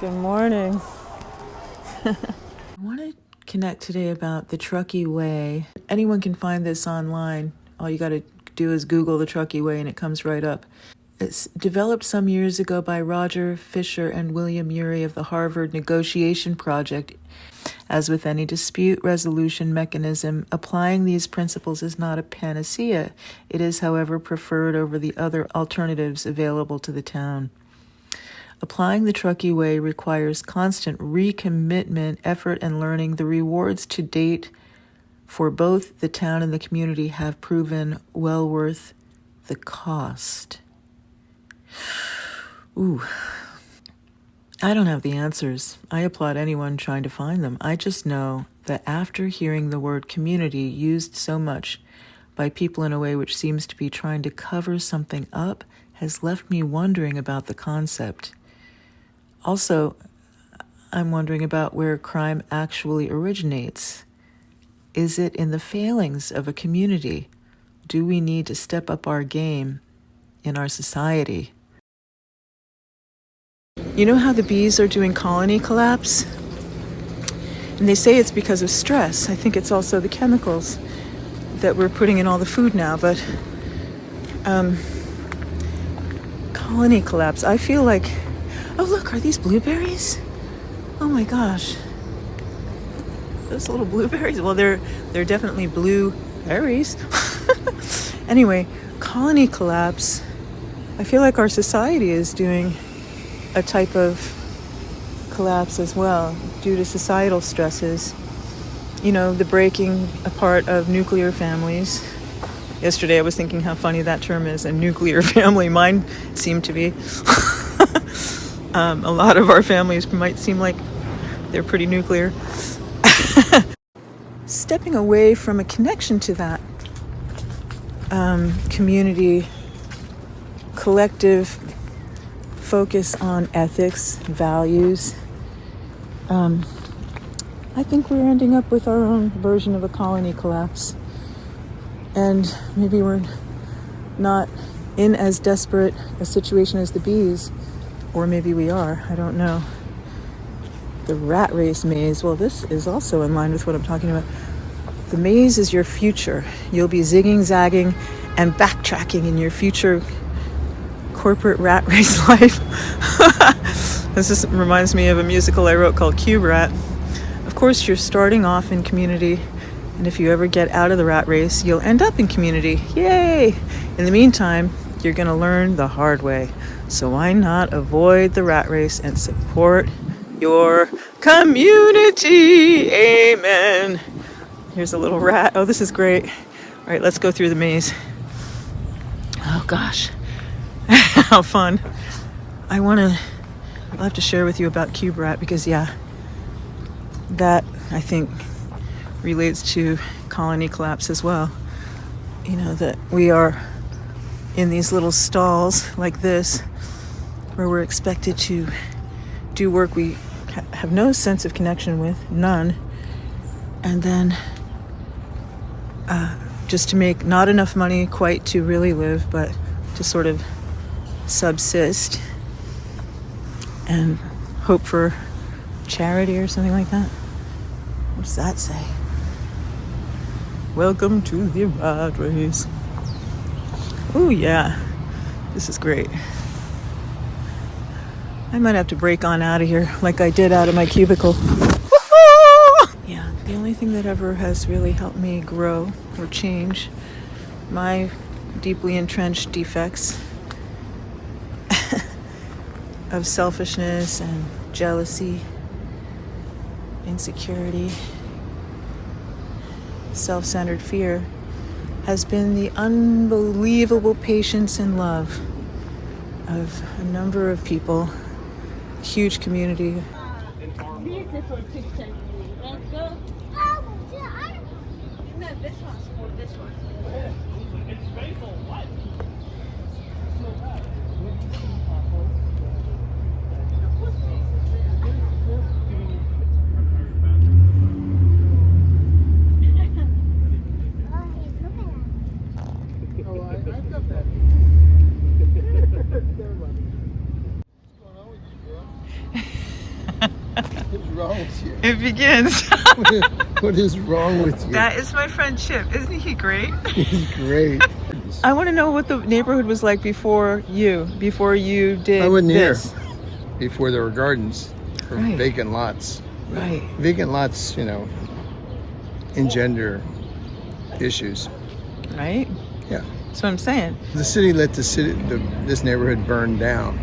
Good morning. I want to connect today about the Truckee Way. Anyone can find this online. All you got to do is Google the Truckee Way and it comes right up. It's developed some years ago by Roger Fisher and William Urey of the Harvard Negotiation Project. As with any dispute resolution mechanism, applying these principles is not a panacea. It is, however, preferred over the other alternatives available to the town. Applying the Truckee Way requires constant recommitment, effort, and learning. The rewards to date for both the town and the community have proven well worth the cost. Ooh. I don't have the answers. I applaud anyone trying to find them. I just know that after hearing the word community used so much by people in a way which seems to be trying to cover something up has left me wondering about the concept. Also, I'm wondering about where crime actually originates. Is it in the failings of a community? Do we need to step up our game in our society? You know how the bees are doing colony collapse? And they say it's because of stress. I think it's also the chemicals that we're putting in all the food now, but colony collapse. I feel like, oh look, are these blueberries? Oh my gosh. Those little blueberries? Well, they're definitely blueberries. Anyway, colony collapse. I feel like our society is doing a type of collapse as well due to societal stresses. You know, the breaking apart of nuclear families. Yesterday I was thinking how funny that term is, a nuclear family. Mine seemed to be. A lot of our families might seem like they're pretty nuclear. Stepping away from a connection to that community, collective focus on ethics, values, I think we're ending up with our own version of a colony collapse. And maybe we're not in as desperate a situation as the bees, or maybe we are, I don't know. The rat race maze, well, this is also in line with what I'm talking about. The maze is your future. You'll be zigging, zagging, and backtracking in your future corporate rat race life. This just reminds me of a musical I wrote called Cube Rat. Of course, you're starting off in community, and if you ever get out of the rat race, you'll end up in community. Yay! In the meantime, you're going to learn the hard way. So why not avoid the rat race and support your community? Amen. Here's a little rat. Oh, this is great. All right, let's go through the maze. Oh, gosh. How fun. I'll have to share with you about Cube Rat because, yeah, that, I think, relates to colony collapse as well. You know, that we are in these little stalls like this where we're expected to do work we have no sense of connection with, none, and then just to make not enough money quite to really live, but to sort of subsist and hope for charity or something like that. What does that say? Welcome to the rat race. Oh yeah, this is great. I might have to break on out of here like I did out of my cubicle. Yeah, the only thing that ever has really helped me grow or change my deeply entrenched defects of selfishness and jealousy, insecurity, self-centered fear has been the unbelievable patience and love of a number of people, a huge community. Beautiful picture. Let's go. No, this one's for this one. It's faithful. What? It begins. What is wrong with you? That is my friend Chip. Isn't he great? He's great. I want to know what the neighborhood was like before you did I wasn't this. here before there were gardens or Right. vacant lots. Right. Vacant lots, engender issues. Right? Yeah. That's what I'm saying. The city let this neighborhood burn down.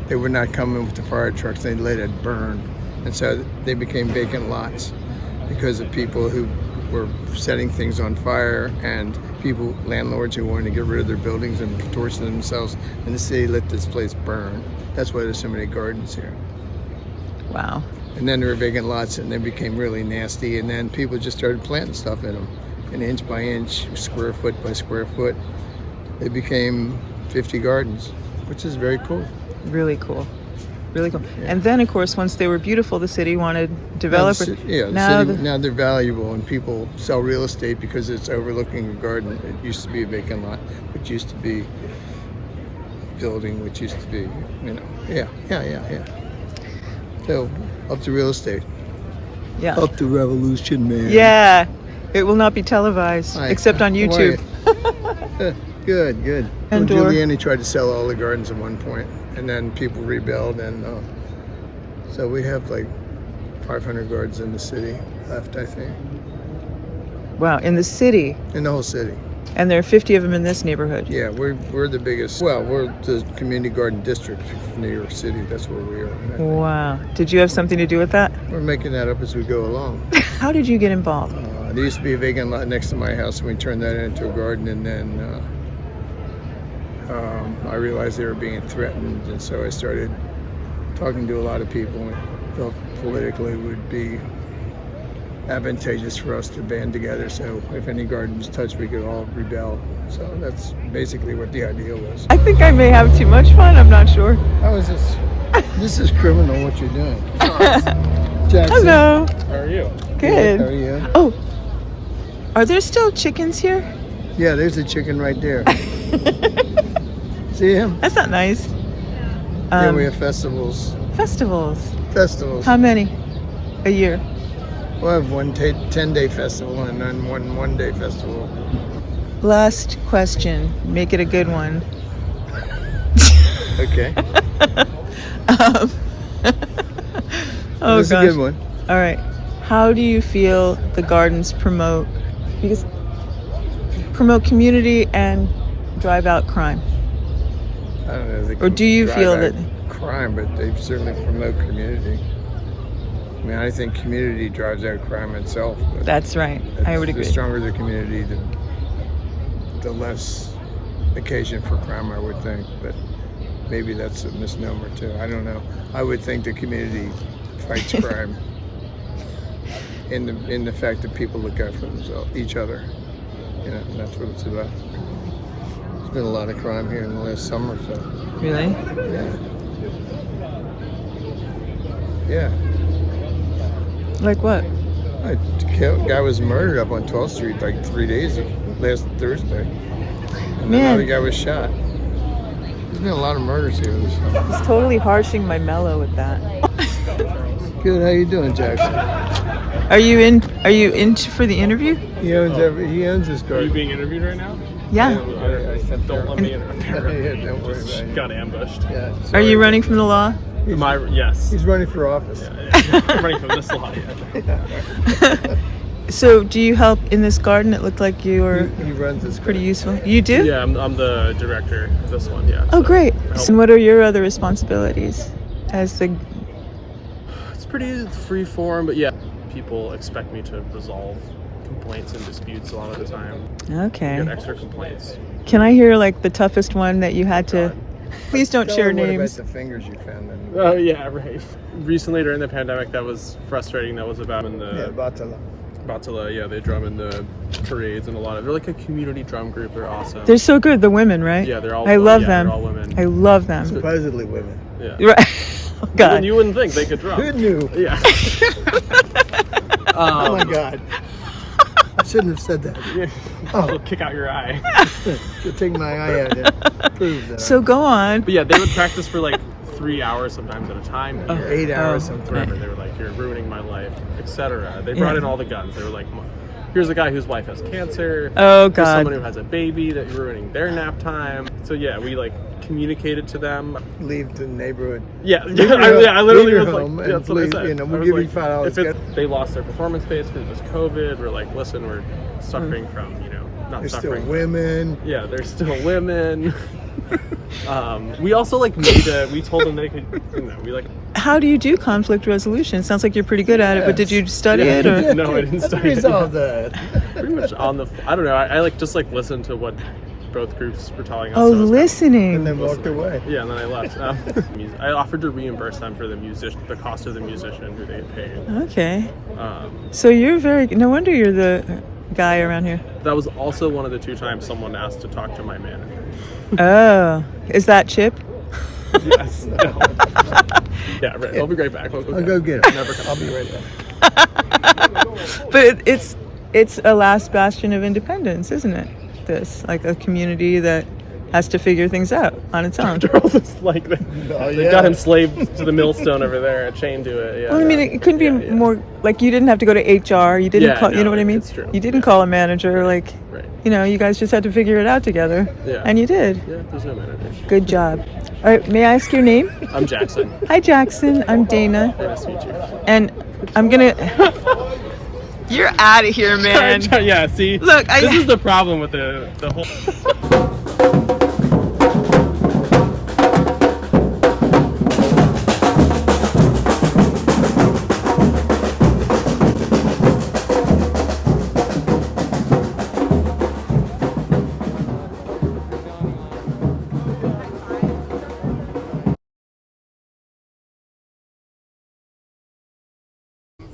They would not come in with the fire trucks. They let it burn. And so they became vacant lots because of people who were setting things on fire and landlords who wanted to get rid of their buildings and torch themselves. And the city let this place burn. That's why there's so many gardens here. Wow. And then there were vacant lots and they became really nasty. And then people just started planting stuff in them. And inch by inch, square foot by square foot, they became 50 gardens, which is very cool. Really cool. Really cool. Yeah. And then, of course, once they were beautiful, the city wanted developers. Now they're valuable, and people sell real estate because it's overlooking a garden. It used to be a vacant lot, which used to be building, which used to be, yeah. So, up to real estate. Yeah. Up to revolution, man. Yeah. It will not be televised, Hi. except on How are YouTube. you? Good. And Well, or- Giuliani tried to sell all the gardens at one point, and then people rebelled, and so we have like 500 gardens in the city left, I think, Wow, in the city. in the whole city. And there are 50 of them in this neighborhood. Yeah, we're the biggest. Well, we're the community garden district of New York City. That's where we are. Wow. Did you have something to do with that? We're making that up as we go along. How did you get involved? There used to be a vacant lot next to my house, and we turned that into a garden, and then I realized they were being threatened, and so I started talking to a lot of people and felt politically it would be advantageous for us to band together, so if any garden was touched, we could all rebel. So that's basically what the idea was. I think I may have too much fun. I'm not sure. How is this? This is criminal what you're doing. Jackson. Hello. How are you? Good. How are you? Oh, are there still chickens here? Yeah, there's a chicken right there. See him? That's not nice. Yeah, we have festivals. Festivals. Festivals. How many a year? We'll have one 10-day festival and then one day festival. Last question. Make it a good one. Okay. Oh, That's gosh. a good one. All right. How do you feel the gardens promote community and drive out crime? I don't know if they Or can do you drive feel out that- crime, but they certainly promote community. I mean, I think community drives out crime itself. But That's right. I would agree. The stronger the community, the less occasion for crime, I would think. But maybe that's a misnomer too. I don't know. I would think the community fights crime in the fact that people look out for themselves, each other. And that's what it's about. There's been a lot of crime here in the last summer, so Really? yeah. Like what? A guy was murdered up on 12th Street like 3 days last Thursday. And Man. another guy was shot. There's been a lot of murders here this summer. He's totally harshing my mellow with that. Good, how you doing, Jackson? Are you in for the interview? He owns this Are you garden. being interviewed right now? Yeah. I sent Don't let me interrupt. Yeah, don't worry about it. Got ambushed. Yeah, Are sorry. you running from the law? Yes. He's running for office. I'm running from this lot. So do you help in this garden? It looked like you were He runs this pretty garden. useful. You do? Yeah, I'm the director of this one. Yeah. Oh, so great. I help. And what are your other responsibilities as the... It's pretty free form, but yeah, people expect me to resolve complaints and disputes a lot of the time. Okay. Get extra complaints. Can I hear like the toughest one that you had to... Please don't Tell share him what names. about the fingers you found in Oh yeah, right. Recently during the pandemic, that was frustrating. That was about in the Batala. yeah, they drum in the parades and a lot of. They're like a community drum group. They're awesome. They're so good, the women, right? Yeah, they're all. I love yeah, them. They're all women. I love them. Supposedly women. Yeah. Right. Oh, God. You wouldn't think they could drum. Who knew? Yeah. Oh my God. I shouldn't have said that. It'll kick out your eye. Should take my eye out and prove that. So go on. But yeah, they would practice for like 3 hours sometimes at a time. Oh. Here. 8 hours Oh. sometimes. Forever. They were like, "You're ruining my life," etc. They brought in all the guns. They were like, "Here's a guy whose wife has cancer. Oh, Here's God. someone who has a baby that you're ruining their nap time." So yeah, we like communicated to them. Leave the neighborhood. Yeah, Leave your- I literally leave your was home like, and that's what I please, said. you know, we'll I was give you like, $5 if it's, they lost their performance space because it was COVID. We're like, listen, we're suffering from, not There's suffering. still women. Yeah, there's still women. We also like we told them they could, we like. How do you do conflict resolution? It sounds like you're pretty good at it, but did you study Yeah. it or? No, I didn't Let's study it. resolve that. Pretty much on the, I don't know, I like just like listened to what both groups were telling us. Oh, so I was listening. And then walked away. Yeah, and then I left. I offered to reimburse them for the cost of the musician who they had paid. Okay. So you're no wonder you're the guy around here. That was also one of the 2 times someone asked to talk to my manager. Oh, is that Chip? Yes. No. Yeah, right. I'll be right back. I'll go get it. Never come. I'll be right back. But it's a last bastion of independence, isn't it? This, like a community that has to figure things out on its own. Charles is like they got him slaved to the millstone over there, chained to it. Yeah. Well, I mean, it couldn't be more like you didn't have to go to HR. You didn't call. You know what I mean? It's true. You didn't call a manager. Like, Right. you guys just had to figure it out together. Yeah. And you did. Yeah, there's no manager. Good job. All right, may I ask your name? I'm Jackson. Hi, Jackson. I'm Dana. Nice to meet you. And I'm gonna. You're out of here, man. Yeah, see? Look, this is the problem with the whole...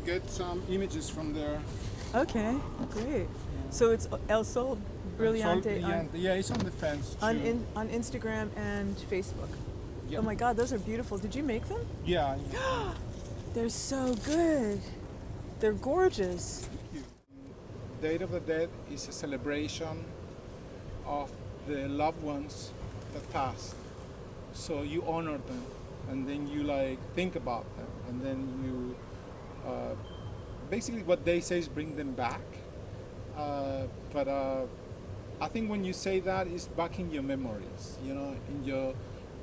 Get some images from there. Okay, great. So it's El Sol Brilliante Sol Brilliante. Yeah, it's on the fence too. on Instagram and Facebook. Yeah. Oh my God, those are beautiful. Did you make them? Yeah. They're so good. They're gorgeous. Day of the Dead is a celebration of the loved ones that passed. So you honor them, and then you like think about them, and then you basically what they say is bring them back. But I think when you say that, it's back in your memories, in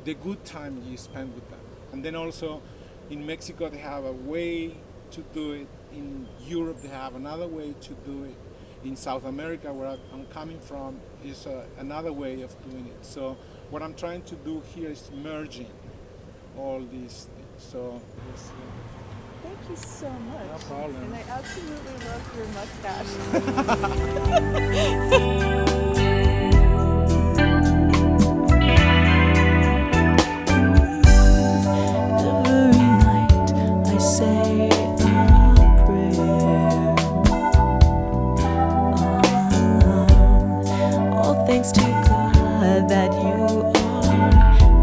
the good time you spend with them. And then also in Mexico they have a way to do it. In Europe they have another way to do it. In South America, where I'm coming from, is another way of doing it. So what I'm trying to do here is merging all these things. So it's, Thank you so much. No problem. And I absolutely love your mustache. Every night I say a prayer. All thanks to God that you are